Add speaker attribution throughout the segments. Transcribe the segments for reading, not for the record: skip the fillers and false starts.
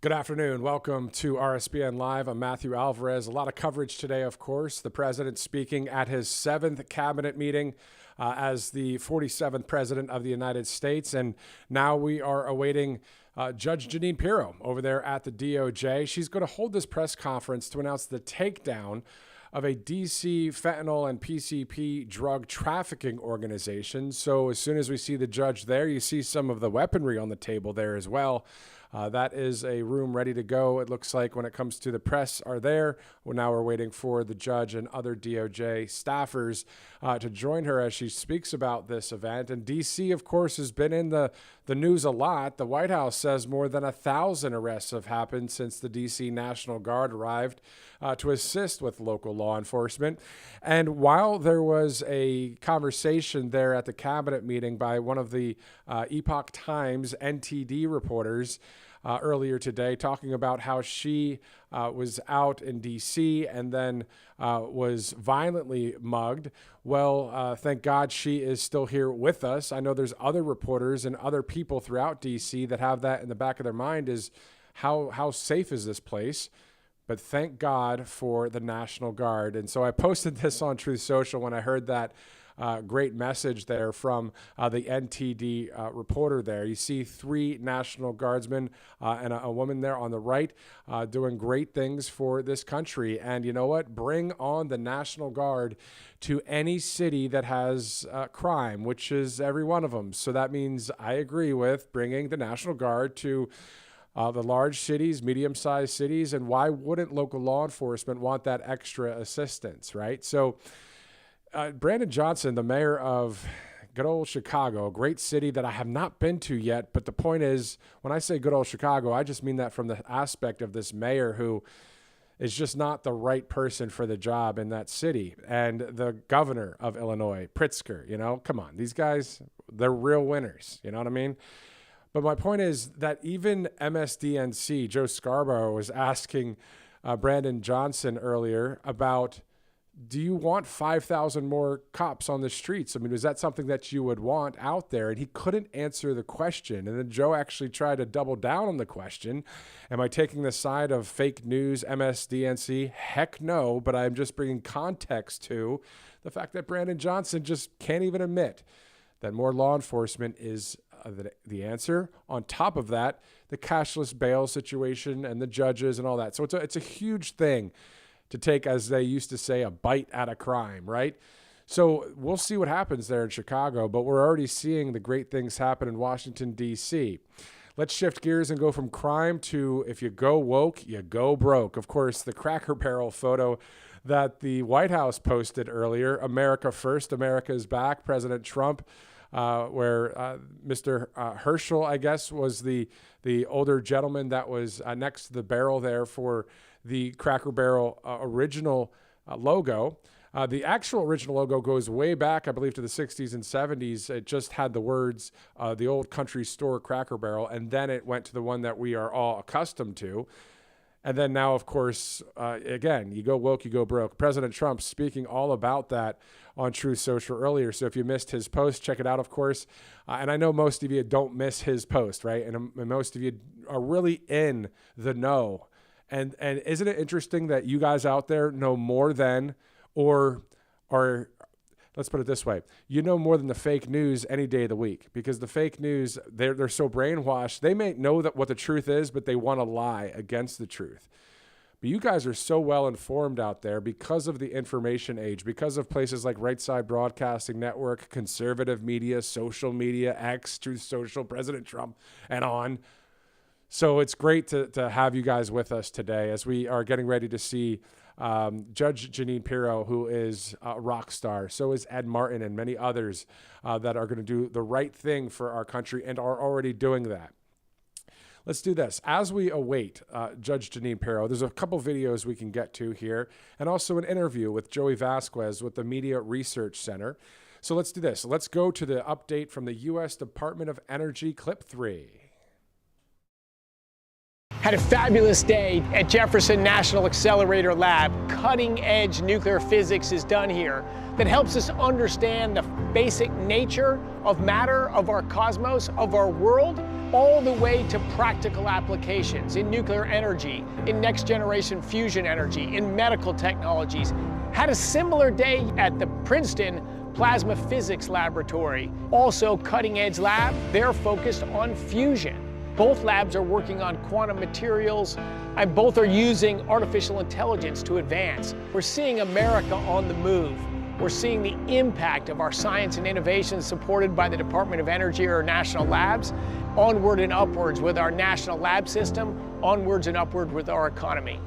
Speaker 1: Good afternoon. Welcome to RSBN Live. I'm Matthew Alvarez. A lot of coverage today, of course. The president speaking at his 7th cabinet meeting as the 47th president of the United States. And now we are awaiting Judge Jeanine Pirro over there at the DOJ. She's going to hold this press conference to announce the takedown of a DC fentanyl and PCP drug trafficking organization. So as soon as we see the judge there, you see some of the weaponry on the table there as well. That is a room ready to go. It looks like when it comes to the press are there. Well, now we're waiting for the judge and other DOJ staffers to join her as she speaks about this event. And DC, of course, has been in the news a lot. The White House says more than 1,000 arrests have happened since the DC National Guard arrived to assist with local law enforcement. And while there was a conversation there at the cabinet meeting by one of the Epoch Times NTD reporters earlier today, talking about how she was out in D.C. and then was violently mugged. Well, thank God she is still here with us. I know there's other reporters and other people throughout D.C. that have that in the back of their mind is how safe is this place? But thank God for the National Guard. And so I posted this on Truth Social when I heard that great message there from the NTD reporter there. You see 3 National Guardsmen and a woman there on the right doing great things for this country. And you know what? Bring on the National Guard to any city that has crime, which is every one of them. So that means I agree with bringing the National Guard to the large cities, medium-sized cities, and why wouldn't local law enforcement want that extra assistance, right? So Brandon Johnson, the mayor of good old Chicago, a great city that I have not been to yet, but the point is, when I say good old Chicago, I just mean that from the aspect of this mayor who is just not the right person for the job in that city. And the governor of Illinois, Pritzker, come on, these guys, they're real winners, you know what I mean? But my point is that even MSDNC, Joe Scarborough, was asking Brandon Johnson earlier about, do you want 5,000 more cops on the streets? I mean, is that something that you would want out there? And he couldn't answer the question. And then Joe actually tried to double down on the question. Am I taking the side of fake news, MSDNC? Heck no, but I'm just bringing context to the fact that Brandon Johnson just can't even admit that more law enforcement is the answer. On top of that, the cashless bail situation and the judges and all that. So it's a huge thing to take, as they used to say, a bite at a crime, right? So we'll see what happens there in Chicago, but we're already seeing the great things happen in Washington, D.C. Let's shift gears and go from crime to, if you go woke, you go broke. Of course, the Cracker Barrel photo that the White House posted earlier, America First, America is Back, President Trump, where Mr. Herschel, I guess, was the older gentleman that was next to the barrel there for the Cracker Barrel original logo. The actual original logo goes way back, I believe, to the 60s and 70s. It just had the words, the old country store Cracker Barrel, and then it went to the one that we are all accustomed to. And then now, of course, again, you go woke, you go broke. President Trump speaking all about that on Truth Social earlier. So if you missed his post, check it out, of course. And I know most of you don't miss his post, right? And most of you are really in the know. And isn't it interesting that you guys out there know more than, or let's put it this way, you know more than the fake news any day of the week, because the fake news, they're so brainwashed. They may know that what the truth is, but they want to lie against the truth. But you guys are so well informed out there because of the information age, because of places like Right Side Broadcasting Network, conservative media, social media, X, Truth Social, President Trump, and on. So it's great to have you guys with us today as we are getting ready to see Judge Jeanine Pirro, who is a rock star. So is Ed Martin and many others that are going to do the right thing for our country and are already doing that. Let's do this. As we await Judge Jeanine Pirro, there's a couple videos we can get to here, and also an interview with Joey Vasquez with the Media Research Center. So let's do this. Let's go to the update from the U.S. Department of Energy, clip 3.
Speaker 2: Had a fabulous day at Jefferson National Accelerator Lab. Cutting-edge nuclear physics is done here that helps us understand the basic nature of matter, of our cosmos, of our world, all the way to practical applications in nuclear energy, in next generation fusion energy, in medical technologies. Had a similar day at the Princeton Plasma Physics Laboratory, also cutting edge lab. They're focused on fusion. Both labs are working on quantum materials, and both are using artificial intelligence to advance. We're seeing America on the move. We're seeing the impact of our science and innovation supported by the Department of Energy or national labs, onward and upwards with our national lab system, onwards and upward with our economy.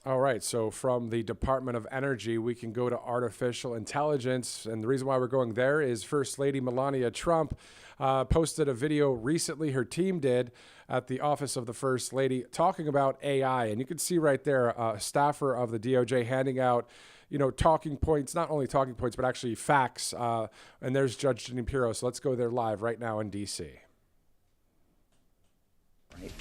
Speaker 1: All right, so from the Department of Energy, we can go to artificial intelligence. And the reason why we're going there is First Lady Melania Trump posted a video recently, her team did, at the Office of the First Lady, talking about AI. And you can see right there a staffer of the DOJ handing out, talking points, not only talking points, but actually facts. And there's Judge Jeanine Pirro. So let's go there live right now in D.C.
Speaker 3: Right.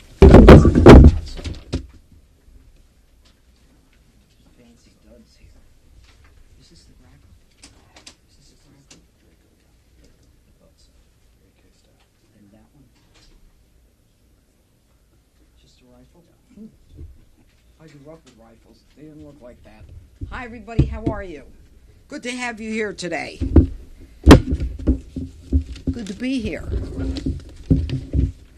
Speaker 3: Fancy duds here. Is this the rifle? Is this the rifle? And that one? Just a rifle? I grew up with rifles. They didn't look like that. Hi, everybody. How are you? Good to have you here today. Good to be here.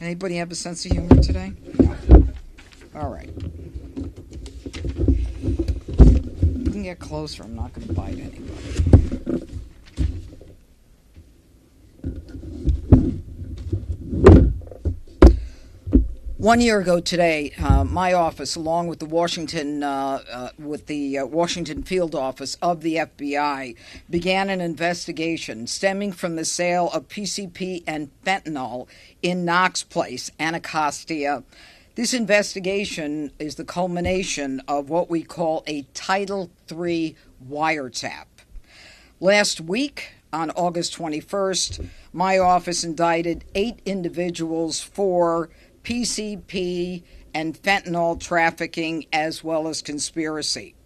Speaker 3: Anybody have a sense of humor today? All right. You can get closer. I'm not going to bite anybody. 1 year ago today, my office, along with the Washington field office of the FBI, began an investigation stemming from the sale of PCP and fentanyl in Knox Place, Anacostia. This investigation is the culmination of what we call a Title III wiretap. Last week, on August 21st, my office indicted 8 individuals for PCP and fentanyl trafficking as well as conspiracy.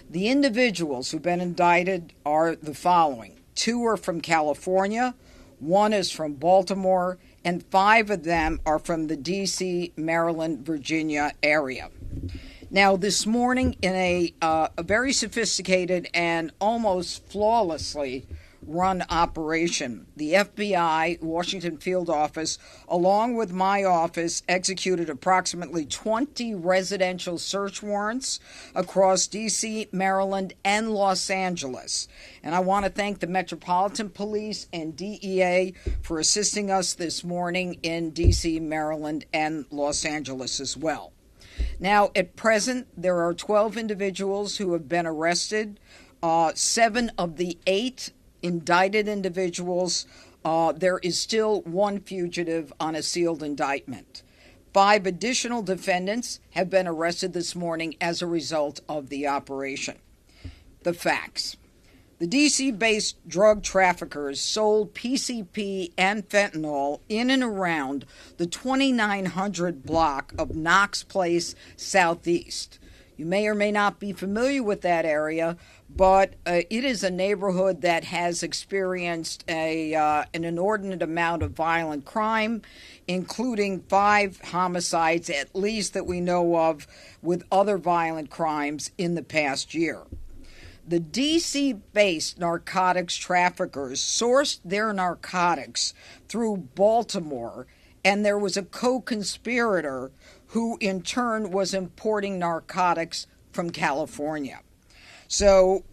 Speaker 3: The individuals who've been indicted are the following. 2 are from California, 1 is from Baltimore, and 5 of them are from the D.C., Maryland, Virginia area. Now, this morning, in a very sophisticated and almost flawlessly run operation, the FBI Washington field office, along with my office, executed approximately 20 residential search warrants across D.C., Maryland, and Los Angeles. And I want to thank the Metropolitan Police and DEA for assisting us this morning in D.C., Maryland, and Los Angeles as well. Now, at present, there are 12 individuals who have been arrested. 7 of the 8 indicted individuals, there is still 1 fugitive on a sealed indictment. 5 additional defendants have been arrested this morning as a result of the operation. The facts. The D.C.-based drug traffickers sold PCP and fentanyl in and around the 2900 block of Knox Place Southeast. You may or may not be familiar with that area, but it is a neighborhood that has experienced an inordinate amount of violent crime, including 5 homicides at least that we know of, with other violent crimes in the past year. The D.C.-based narcotics traffickers sourced their narcotics through Baltimore, and there was a co-conspirator who in turn was importing narcotics from California. So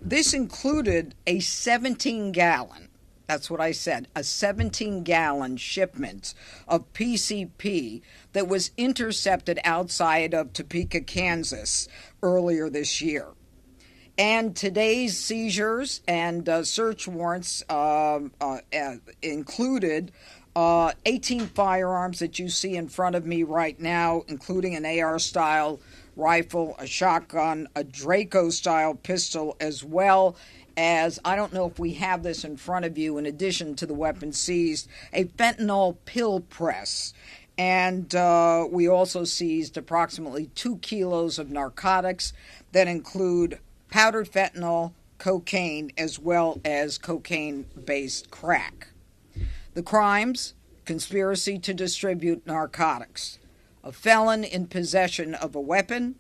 Speaker 3: this included a 17-gallon, that's what I said, a 17-gallon shipment of PCP that was intercepted outside of Topeka, Kansas earlier this year. And today's seizures and search warrants included 18 firearms that you see in front of me right now, including an AR-style rifle, a shotgun, a Draco-style pistol, as well as, I don't know if we have this in front of you, in addition to the weapons seized, a fentanyl pill press. And we also seized approximately 2 kilos of narcotics that include powdered fentanyl, cocaine, as well as cocaine-based crack. The crimes: conspiracy to distribute narcotics, a felon in possession of a weapon,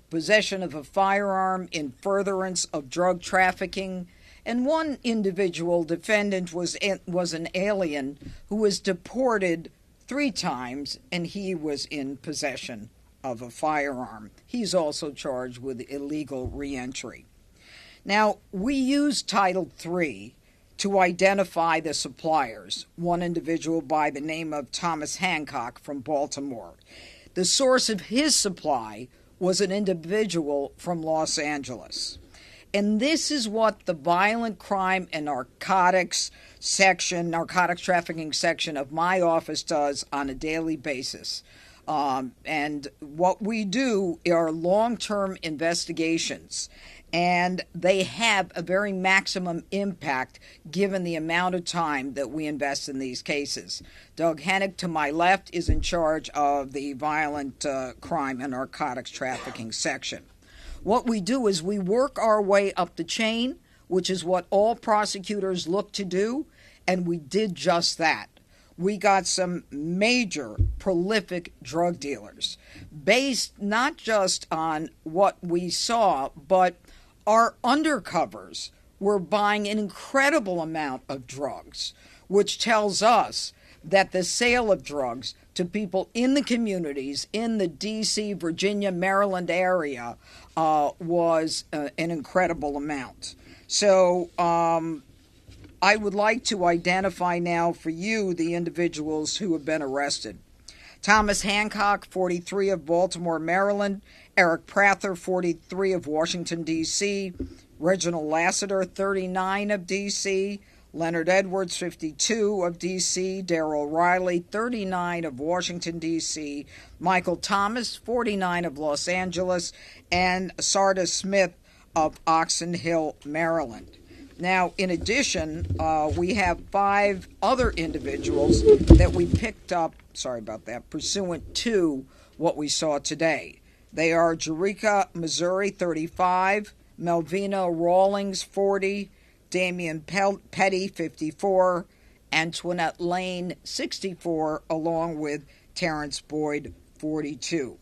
Speaker 3: possession of a firearm in furtherance of drug trafficking, and one individual defendant was an alien who was deported 3 times, and he was in possession of a firearm. He's also charged with illegal reentry. Now, we use Title III to identify the suppliers, one individual by the name of Thomas Hancock from Baltimore. The source of his supply was an individual from Los Angeles. And this is what the violent crime and narcotics trafficking section of my office does on a daily basis. And what we do are long-term investigations, and they have a very maximum impact given the amount of time that we invest in these cases. Doug Hennick, to my left, is in charge of the violent crime and narcotics trafficking section. What we do is we work our way up the chain, which is what all prosecutors look to do, and we did just that. We got some major prolific drug dealers based not just on what we saw, but our undercovers were buying an incredible amount of drugs, which tells us that the sale of drugs to people in the communities in the D.C., Virginia, Maryland area was an incredible amount. So I would like to identify now for you the individuals who have been arrested. Thomas Hancock, 43, of Baltimore, Maryland. Eric Prather, 43, of Washington, D.C. Reginald Lassiter, 39, of D.C. Leonard Edwards, 52, of D.C. Darrell Riley, 39, of Washington, D.C. Michael Thomas, 49, of Los Angeles. And Sardis Smith of Oxon Hill, Maryland. Now, in addition, we have 5 other individuals that we picked up, pursuant to what we saw today. They are Jericka Missouri, 35, Melvina Rawlings, 40, Damian Petty, 54, Antoinette Lane, 64, along with Terrence Boyd, 42.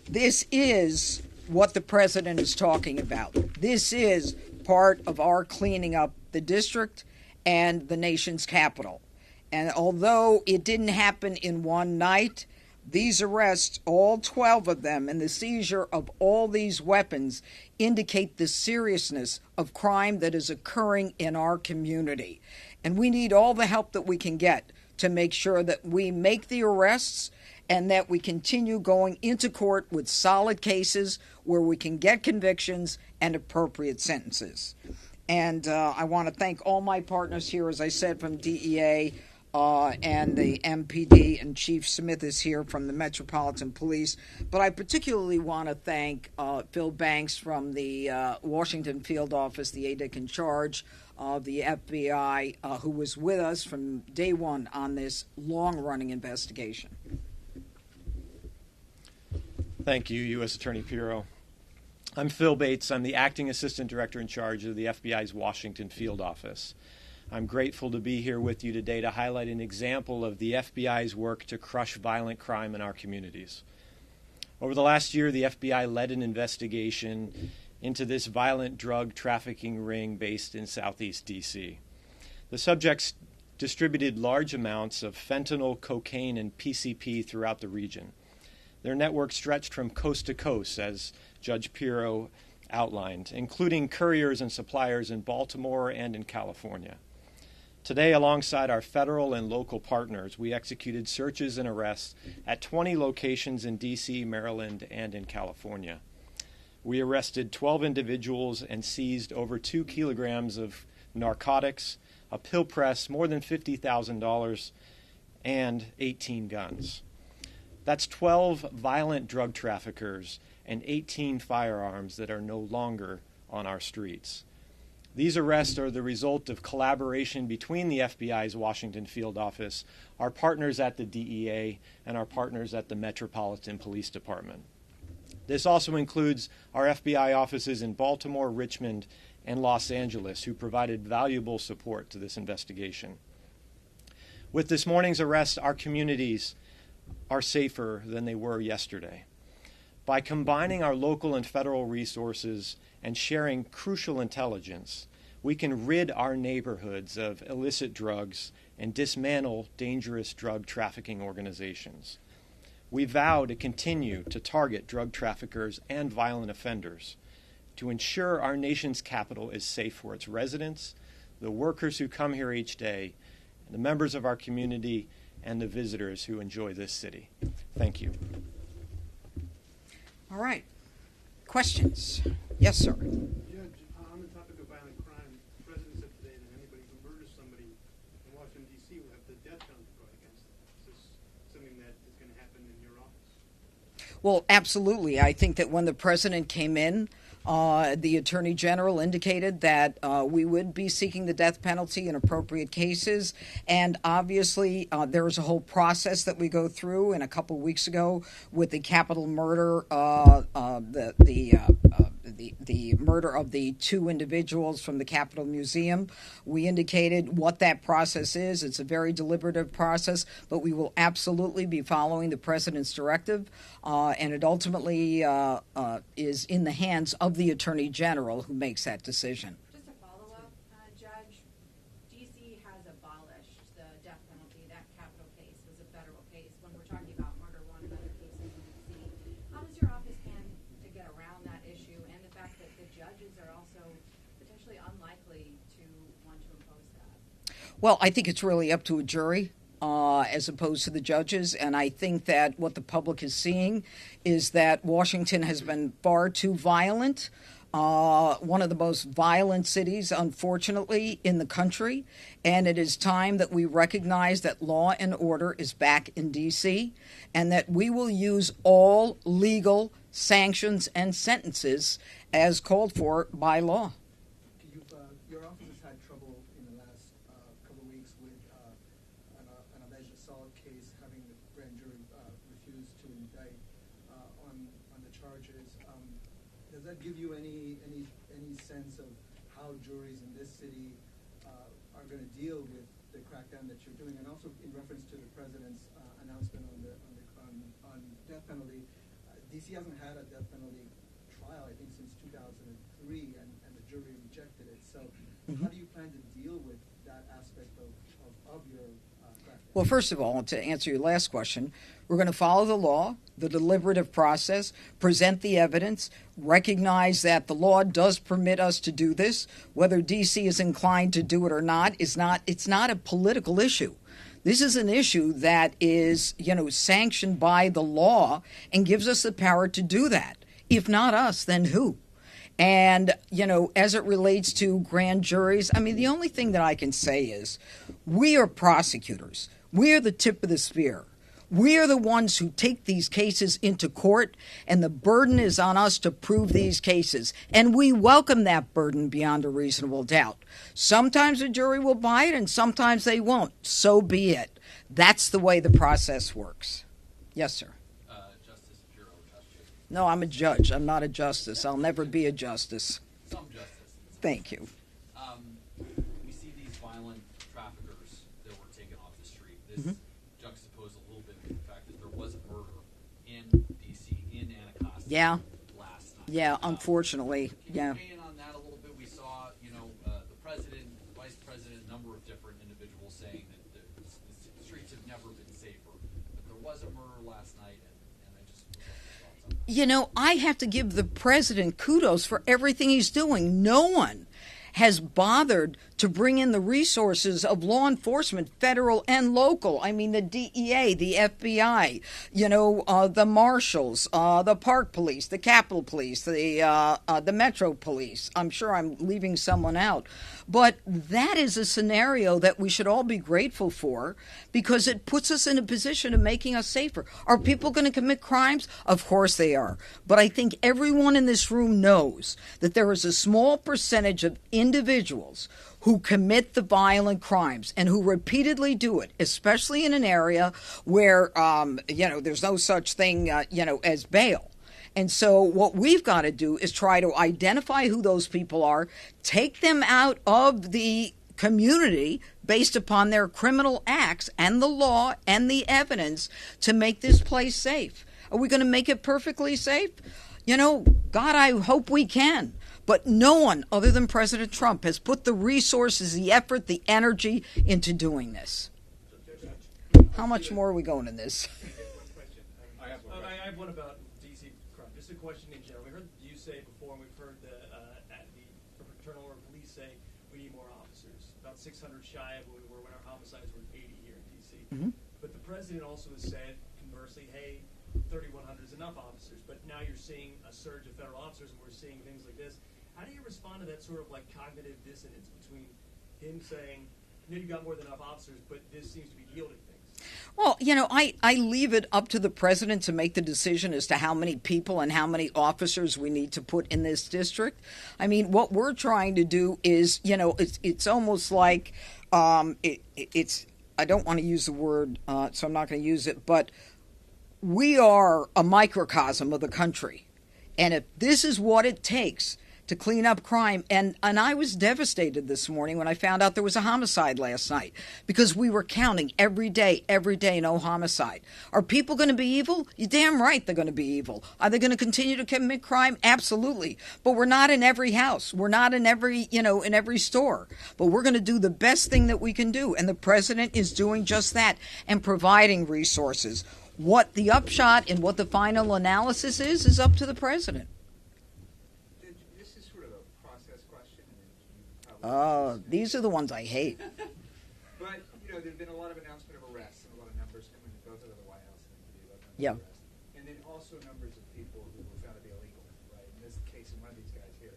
Speaker 3: This is what the president is talking about. This is part of our cleaning up the district and the nation's capital. And although it didn't happen in one night, these arrests, all 12 of them, and the seizure of all these weapons indicate the seriousness of crime that is occurring in our community. And we need all the help that we can get to make sure that we make the arrests and that we continue going into court with solid cases where we can get convictions and appropriate sentences. And I want to thank all my partners here, as I said, from DEA and the MPD, and Chief Smith is here from the Metropolitan Police. But I particularly want to thank Phil Banks from the Washington Field Office, the ADIC in charge of the FBI, who was with us from day one on this long-running investigation.
Speaker 4: Thank you, U.S. Attorney Pirro. I'm Phil Bates. I'm the Acting Assistant Director in charge of the FBI's Washington Field Office. I'm grateful to be here with you today to highlight an example of the FBI's work to crush violent crime in our communities. Over the last year, the FBI led an investigation into this violent drug trafficking ring based in Southeast D.C. The subjects distributed large amounts of fentanyl, cocaine, and PCP throughout the region. Their network stretched from coast to coast, as Judge Pirro outlined, including couriers and suppliers in Baltimore and in California. Today, alongside our federal and local partners, we executed searches and arrests at 20 locations in D.C., Maryland, and in California. We arrested 12 individuals and seized over 2 kilograms of narcotics, a pill press, more than $50,000, and 18 guns. That's 12 violent drug traffickers and 18 firearms that are no longer on our streets. These arrests are the result of collaboration between the FBI's Washington Field Office, our partners at the DEA, and our partners at the Metropolitan Police Department. This also includes our FBI offices in Baltimore, Richmond, and Los Angeles, who provided valuable support to this investigation. With this morning's arrest, our communities are safer than they were yesterday. By combining our local and federal resources and sharing crucial intelligence, we can rid our neighborhoods of illicit drugs and dismantle dangerous drug trafficking organizations. We vow to continue to target drug traffickers and violent offenders to ensure our nation's capital is safe for its residents, the workers who come here each day, the members of our community, and the visitors who enjoy this city. Thank you.
Speaker 3: All right. Questions? Yes, sir.
Speaker 5: Judge, on the topic of violent crime, the President said today that anybody who murders somebody in Washington, D.C. will have the death penalty brought against them. Is this something that is going to happen in your office?
Speaker 3: Well, absolutely. I think that when the president came in, the Attorney General indicated that we would be seeking the death penalty in appropriate cases. And obviously, there is a whole process that we go through. And a couple of weeks ago, with the capital murder, the murder of the two individuals from the Capitol Museum, we indicated what that process is. It's a very deliberative process, but we will absolutely be following the president's directive. And it ultimately is in the hands of the Attorney General who makes that decision.
Speaker 6: Just a follow-up, Judge, D.C. has abolished the death penalty. That capital case was a federal case. When we're talking about murder one and other cases in D.C., how does your office plan to get around that issue and the fact that the judges are also potentially unlikely to want to impose that?
Speaker 3: Well, I think it's really up to a jury. As opposed to the judges. And I think that what the public is seeing is that Washington has been far too violent, one of the most violent cities, unfortunately, in the country. And it is time that we recognize that law and order is back in D.C. and that we will use all legal sanctions and sentences as called for by law.
Speaker 5: Your office has had trouble in the last couple of weeks with an alleged assault case, having the grand jury refuse to indict on the charges. Does that give you any sense of how juries in this city are going to deal with the crackdown that you're doing? And also in reference to the president's announcement on death penalty, D.C. hasn't had a death penalty trial, I think, since 2003, and the jury rejected it. So how do you plan to deal with that aspect of your crackdown?
Speaker 3: Well, first of all, to answer your last question, we're going to follow the law, the deliberative process, present the evidence, recognize that the law does permit us to do this. Whether D.C. is inclined to do it or not, it's not a political issue. This is an issue that is, sanctioned by the law and gives us the power to do that. If not us, then who? And, as it relates to grand juries, the only thing that I can say is we are prosecutors. We are the tip of the spear. We are the ones who take these cases into court, and the burden is on us to prove these cases. And we welcome that burden beyond a reasonable doubt. Sometimes a jury will buy it, and sometimes they won't. So be it. That's the way the process works. Yes, sir.
Speaker 7: Justice Pirro, Justice.
Speaker 3: No, I'm a judge. I'm not a justice. I'll never be a justice.
Speaker 7: Some justice.
Speaker 3: Thank you.
Speaker 7: We see these violent traffickers that were taken off the street. This juxtaposed a little bit with the fact that there was a murder in D.C., in Anacostia last night.
Speaker 3: Yeah, unfortunately.
Speaker 7: Can you weigh in on that a little bit? We saw, the president, the vice president, a number of different individuals saying that the streets have never been safer. But there was a murder last night, and I just would love your thoughts on that.
Speaker 3: I have to give the president kudos for everything he's doing. No one has bothered to bring in the resources of law enforcement, federal and local. The DEA, the FBI, the marshals, the park police, the Capitol Police, the Metro Police. I'm sure I'm leaving someone out. But that is a scenario that we should all be grateful for because it puts us in a position of making us safer. Are people going to commit crimes? Of course they are. But I think everyone in this room knows that there is a small percentage of individuals who commit the violent crimes and who repeatedly do it, especially in an area where, there's no such thing, as bail. And so what we've got to do is try to identify who those people are, take them out of the community based upon their criminal acts and the law and the evidence to make this place safe. Are we going to make it perfectly safe? You know, God, I hope we can. But no one other than President Trump has put the resources, the effort, the energy into doing this. How much more are we going in this?
Speaker 8: I have one about D.C. crime. Just a question in general. We heard you say before, and we've heard the Fraternal Order Police say we need more officers. About 600 shy of where we were when our homicides were 80 here in D.C.
Speaker 3: Mm-hmm.
Speaker 8: But the president also has said, conversely, hey, 3,100 is enough officers. But now you're seeing a surge of federal officers, and we're seeing things like this. How do you respond to that sort of like cognitive dissonance between him saying, you got more than enough officers, but this seems to be yielding things?
Speaker 3: Well, you know, I leave it up to the president to make the decision as to how many people and how many officers we need to put in this district. I mean, what we're trying to do is, you know, it's almost like it's I don't want to use the word, so I'm not going to use it, but we are a microcosm of the country. And if this is what it takes to clean up crime. And I was devastated this morning when I found out there was a homicide last night because we were counting every day, no homicide. Are people going to be evil? You're damn right they're going to be evil. Are they going to continue to commit crime? Absolutely. But we're not in every house. We're not in every, in every store. But we're going to do the best thing that we can do. And the president is doing just that and providing resources. What the upshot and what the final analysis is up to the president. These are the ones I hate.
Speaker 9: But, there's been a lot of announcement of arrests and a lot of numbers coming both out of the White House and the
Speaker 3: Yeah.
Speaker 9: arrests. And then also numbers of people who were found to be illegal, right? In this case, in one of these guys here.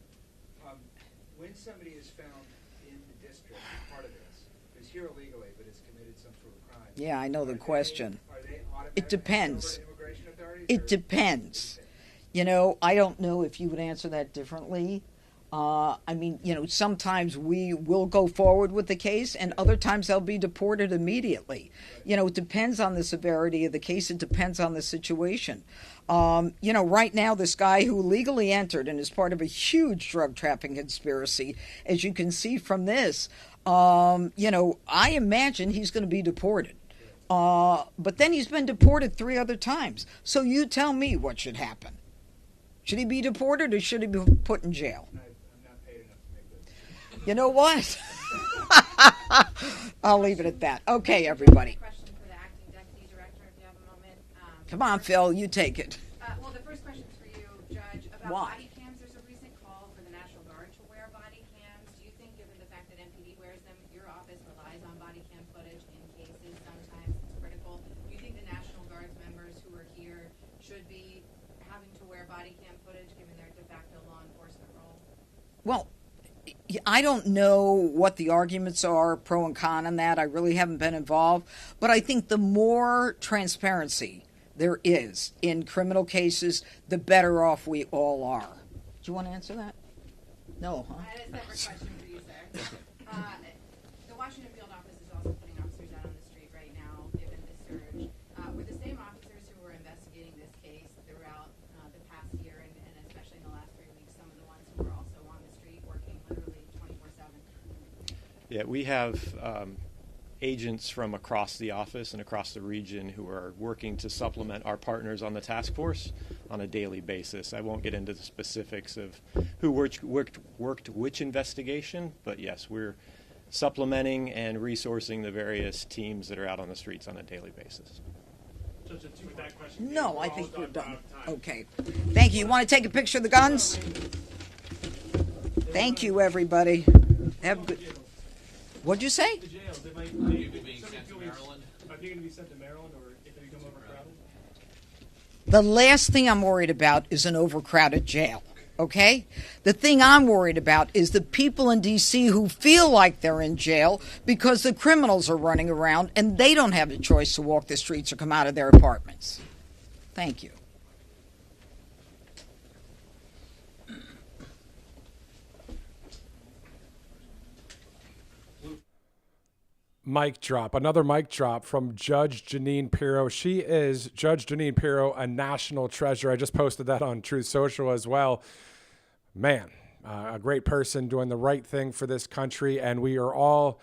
Speaker 9: When somebody is found in the district, part of this, who's here illegally but has committed some sort of crime.
Speaker 3: Yeah, I know the question.
Speaker 9: Are they automatically
Speaker 3: It depends.
Speaker 9: over to immigration authorities?
Speaker 3: It depends. I don't know if you would answer that differently. Sometimes we will go forward with the case and other times they'll be deported immediately. It depends on the severity of the case. It depends on the situation. Right now, this guy who legally entered and is part of a huge drug trafficking conspiracy, as you can see from this, I imagine he's going to be deported. But then he's been deported 3 other times. So you tell me what should happen. Should he be deported or should he be put in jail? You know what? I'll leave it at that. Okay, everybody.
Speaker 6: Question for the acting deputy director, if you have a moment.
Speaker 3: Come on, Phil, you take it.
Speaker 6: Well, the first question is for you, Judge, about
Speaker 3: Why?
Speaker 6: body cams. There's a recent call for the National Guard to wear body cams. Do you think, given the fact that MPD wears them, your office relies on body cam footage in cases sometimes it's critical? Do you think the National Guard's members who are here should be having to wear body cam footage given their de facto law enforcement role?
Speaker 3: Well, I don't know what the arguments are, pro and con on that. I really haven't been involved. But I think the more transparency there is in criminal cases, the better off we all are. Do you want to answer that? No, huh?
Speaker 6: I had a separate question for you, sir. The Washington field office is also putting officers out on the street right now, given the surge. Were the same officers who were investigating this case throughout the past year, and especially in the last 3 weeks, some of the ones who were also on the street working literally 24/7?
Speaker 4: Yeah, we have agents from across the office and across the region who are working to supplement our partners on the task force on a daily basis. I won't get into the specifics of who worked which investigation, but yes, we're supplementing and resourcing the various teams that are out on the streets on a daily basis.
Speaker 8: Just a two-back question.
Speaker 3: No, I think we're done. Okay. Thank you. You want to take a picture of the guns? Thank you, everybody. Have good. What'd you say?
Speaker 8: The jails, they might
Speaker 7: being sent to Maryland?
Speaker 8: Are they going to be sent to Maryland, or if they become overcrowded?
Speaker 3: The last thing I'm worried about is an overcrowded jail, okay? The thing I'm worried about is the people in D.C. who feel like they're in jail because the criminals are running around and they don't have a choice to walk the streets or come out of their apartments. Thank you.
Speaker 1: Mic drop, another mic drop from Judge Jeanine Pirro. She is, Judge Jeanine Pirro, a national treasure. I just posted that on Truth Social as well. Man, a great person doing the right thing for this country, and we are all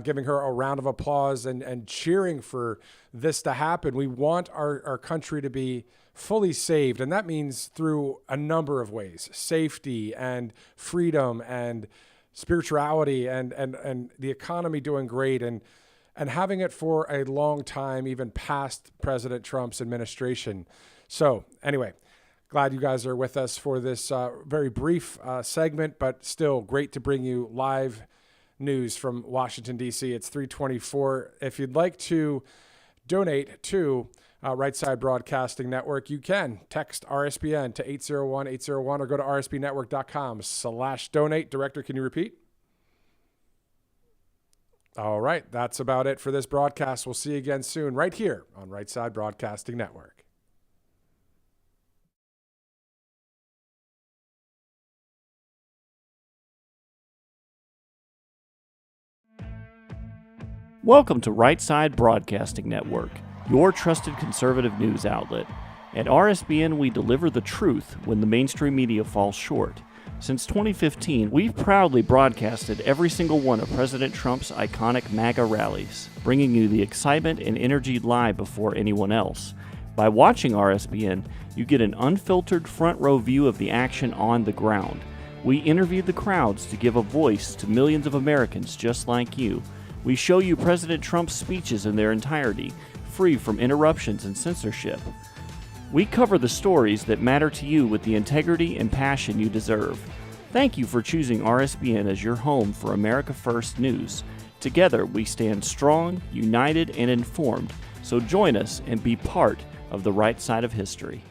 Speaker 1: giving her a round of applause and cheering for this to happen. We want our country to be fully saved, and that means through a number of ways: safety and freedom and spirituality and the economy doing great and having it for a long time, even past President Trump's administration. So anyway, glad you guys are with us for this very brief segment, but still great to bring you live news from Washington, D.C. It's 3:24. If you'd like to donate to Right Side Broadcasting Network, you can text RSBN to 801-801 or go to rsbnetwork.com/donate. Director, can you repeat? All right, that's about it for this broadcast. We'll see you again soon right here on Right Side Broadcasting Network.
Speaker 10: Welcome to Right Side Broadcasting Network, your trusted conservative news outlet. At RSBN, we deliver the truth when the mainstream media falls short. Since 2015, we've proudly broadcasted every single one of President Trump's iconic MAGA rallies, bringing you the excitement and energy live before anyone else. By watching RSBN, you get an unfiltered front row view of the action on the ground. We interview the crowds to give a voice to millions of Americans just like you. We show you President Trump's speeches in their entirety, free from interruptions and censorship. We cover the stories that matter to you with the integrity and passion you deserve. Thank you for choosing RSBN as your home for America First News. Together, we stand strong, united, and informed. So join us and be part of the right side of history.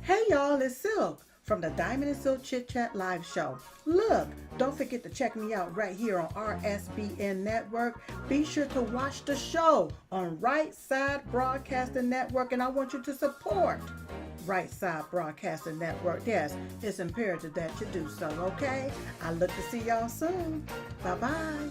Speaker 11: Hey y'all, it's Silk from the Diamond and Silk Chit Chat Live Show. Look, don't forget to check me out right here on RSBN Network. Be sure to watch the show on Right Side Broadcasting Network, and I want you to support Right Side Broadcasting Network. Yes, it's imperative that you do so, okay? I look to see y'all soon. Bye-bye.